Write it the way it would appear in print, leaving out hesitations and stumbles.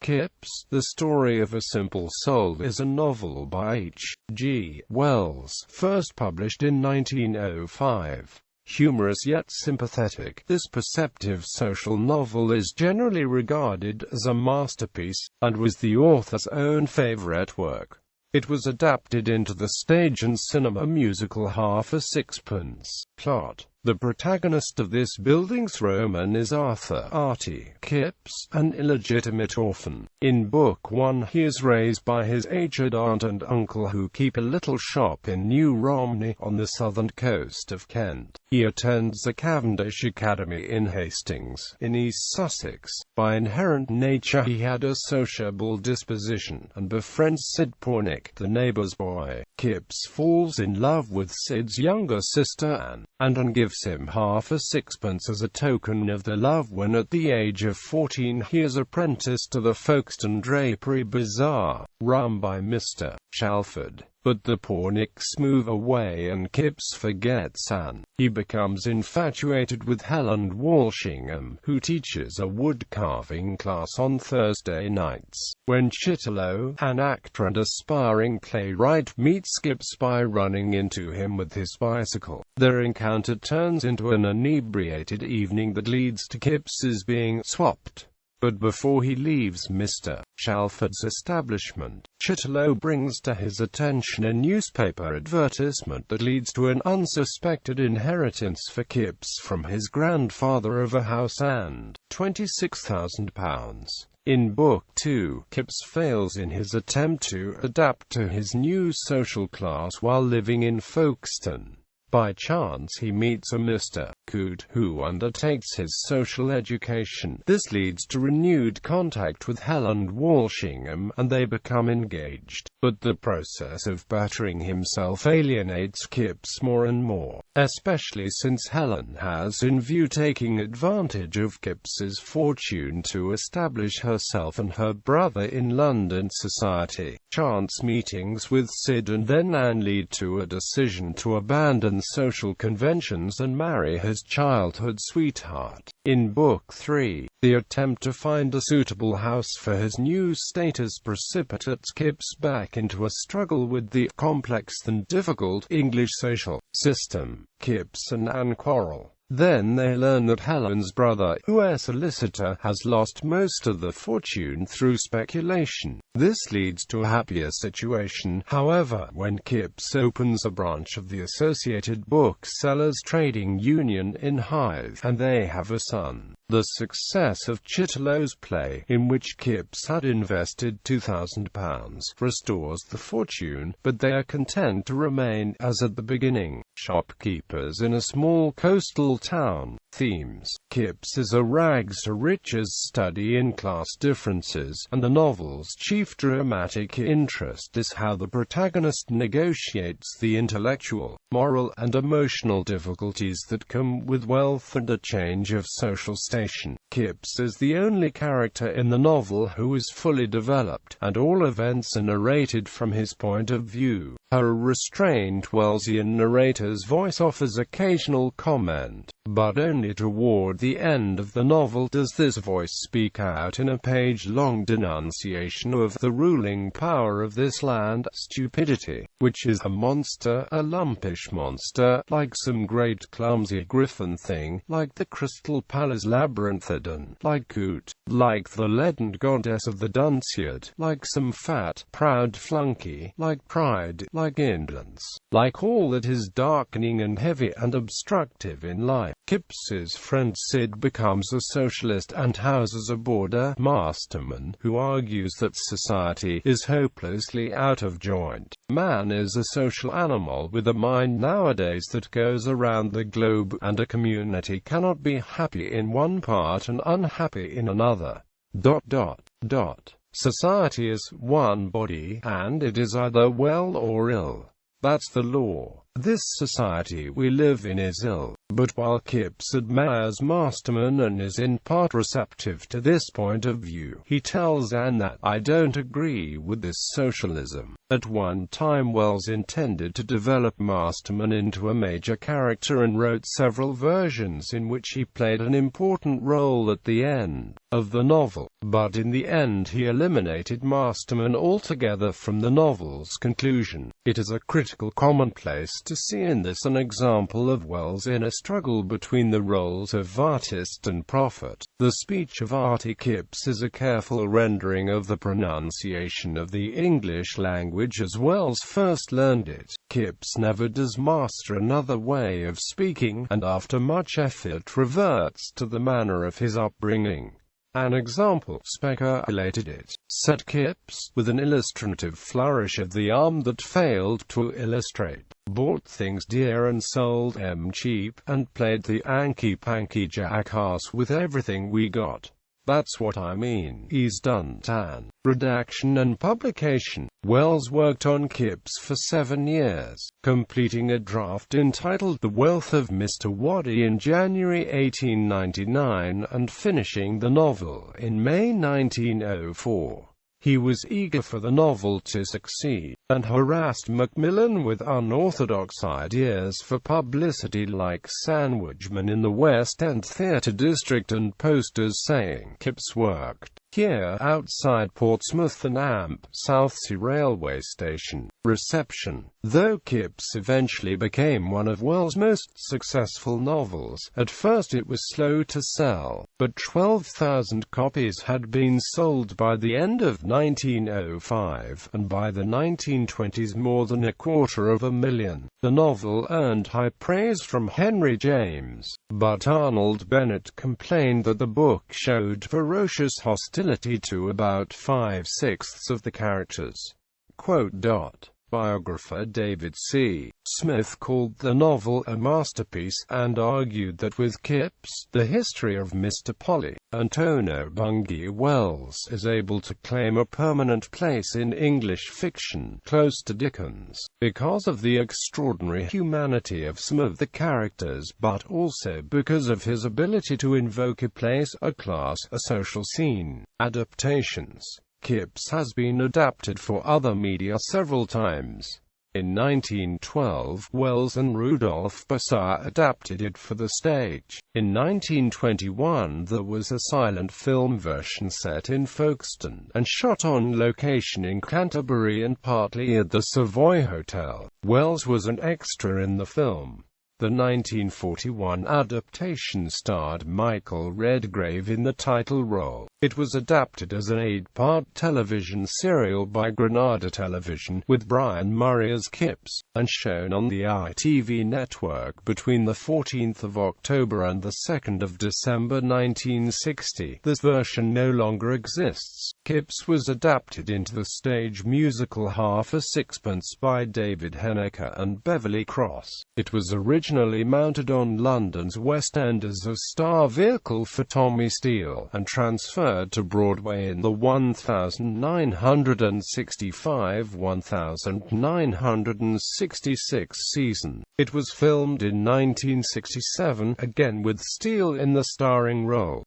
Kipps, The Story of a Simple Soul is a novel by H.G.Wells, first published in 1905. Humorous yet sympathetic, this perceptive social novel is generally regarded as a masterpiece, and was the author's own favorite work. It was adapted into the stage and cinema musical Half a Sixpence. Plot: the protagonist of this Bildungsroman roman is Arthur "Artie" Kipps, an illegitimate orphan. In Book 1 he is raised by his aged aunt and uncle who keep a little shop in New Romney on the southern coast of Kent. He attends the Cavendish Academy in Hastings, in East Sussex. By inherent nature he had a sociable disposition, and befriends Sid Pornick, the neighbor's boy. Kipps falls in love with Sid's younger sister Anne, and gives him half a sixpence as a token of their love when at the age of 14 he is apprenticed to the Folkestone Drapery Bazaar, run by Mr. Shalford. But the Pornicks move away and Kipps forgets Anne. He becomes infatuated with Helen Walshingham, who teaches a wood-carving class on Thursday nights. When Chitterlow, an actor and aspiring playwright, meets Kipps by running into him with his bicycle, their encounter turns into an inebriated evening that leads to Kipps's being swapped. But before he leaves Mr. Shalford's establishment, Chitterlow brings to his attention a newspaper advertisement that leads to an unsuspected inheritance for Kipps from his grandfather of a house and £26,000. In Book 2, Kipps fails in his attempt to adapt to his new social class while living in Folkestone. By chance he meets a Mr. Coot, who undertakes his social education. This leads to renewed contact with Helen Walshingham, and they become engaged. But the process of bettering himself alienates Kipps more and more, especially since Helen has in view taking advantage of Kipps's fortune to establish herself and her brother in London society. Chance meetings with Sid and then Anne lead to a decision to abandon social conventions and marry his childhood sweetheart. In Book 3, the attempt to find a suitable house for his new status precipitates Kipps back into a struggle with the complex and difficult English social system. Kipps and Anne quarrel. Then they learn that Helen's brother, who is a solicitor, has lost most of the fortune through speculation. This leads to a happier situation, however, when Kipps opens a branch of the Associated Booksellers Trading Union in Hythe, and they have a son. The success of Chitterlow's play, in which Kipps had invested £2,000, restores the fortune, but they are content to remain, as at the beginning, shopkeepers in a small coastal town. Themes: Kipps is a rags-to-riches study in class differences, and the novel's chief dramatic interest is how the protagonist negotiates the intellectual, moral, and emotional difficulties that come with wealth and a change of social station. Kipps is the only character in the novel who is fully developed, and all events are narrated from his point of view. A restrained Wellsian narrator's voice offers occasional comment, but only toward the end of the novel does this voice speak out in a page-long denunciation of the ruling power of this land, stupidity, which is a monster, a lumpish monster, like some great clumsy griffin thing, like the Crystal Palace Labyrinthodon, like Coot, like the leaden goddess of the Dunciad, like some fat, proud flunky, like pride, like indolence, like all that is darkening and heavy and obstructive in life. Kipps's friend Sid becomes a socialist and houses a border masterman who argues that society is hopelessly out of joint. Man is a social animal with a mind nowadays that goes around the globe, and a community cannot be happy in one part and unhappy in another. Society is one body, and it is either well or ill. That's the law. This society we live in is ill. But while Kipps admires Masterman and is in part receptive to this point of view, he tells Anne that, "I don't agree with this socialism." At one time Wells intended to develop Masterman into a major character and wrote several versions in which he played an important role at the end of the novel. But in the end he eliminated Masterman altogether from the novel's conclusion. It is a critical commonplace to see in this an example of Wells' inner struggle between the roles of artist and prophet. The speech of Artie Kipps is a careful rendering of the pronunciation of the English language as Wells first learned it. Kipps never does master another way of speaking, and after much effort reverts to the manner of his upbringing. "An example," speculated it, said Kipps, with an illustrative flourish of the arm that failed to illustrate. "Bought things dear and sold 'em cheap, and played the hanky-panky jackass with everything we got. That's what I mean. He's done tan, redaction and publication." Wells worked on Kipps for 7 years, completing a draft entitled The Wealth of Mr. Waddy in January 1899 and finishing the novel in May 1904. He was eager for the novel to succeed, and harassed Macmillan with unorthodox ideas for publicity like Sandwichman in the West End Theatre District and posters saying, "Kipps worked here outside Portsmouth and Amp, Southsea Railway Station. Reception." Though Kipps eventually became one of Wells' most successful novels, at first it was slow to sell, but 12,000 copies had been sold by the end of 1905, and by the 1920s more than 250,000. The novel earned high praise from Henry James, but Arnold Bennett complained that the book showed ferocious hostility to about 5/6 of the characters. Biographer David C. Smith called the novel a masterpiece, and argued that with Kipps, the history of Mr. Polly, Antonio Bungay Wells is able to claim a permanent place in English fiction, close to Dickens, because of the extraordinary humanity of some of the characters, but also because of his ability to invoke a place, a class, a social scene. Adaptations. Kipps has been adapted for other media several times. In 1912, Wells and Rudolph Basar adapted it for the stage. In 1921, there was a silent film version set in Folkestone, and shot on location in Canterbury and partly at the Savoy Hotel. Wells was an extra in the film. The 1941 adaptation starred Michael Redgrave in the title role. It was adapted as an 8-part television serial by Granada Television, with Brian Murray as Kipps, and shown on the ITV network between the 14th of October and the 2nd of December 1960. This version no longer exists. Kipps was adapted into the stage musical Half a Sixpence by David Henniker and Beverly Cross. It was originally mounted on London's West End as a star vehicle for Tommy Steele, and transferred to Broadway in the 1965-1966 season. It was filmed in 1967, again with Steele in the starring role.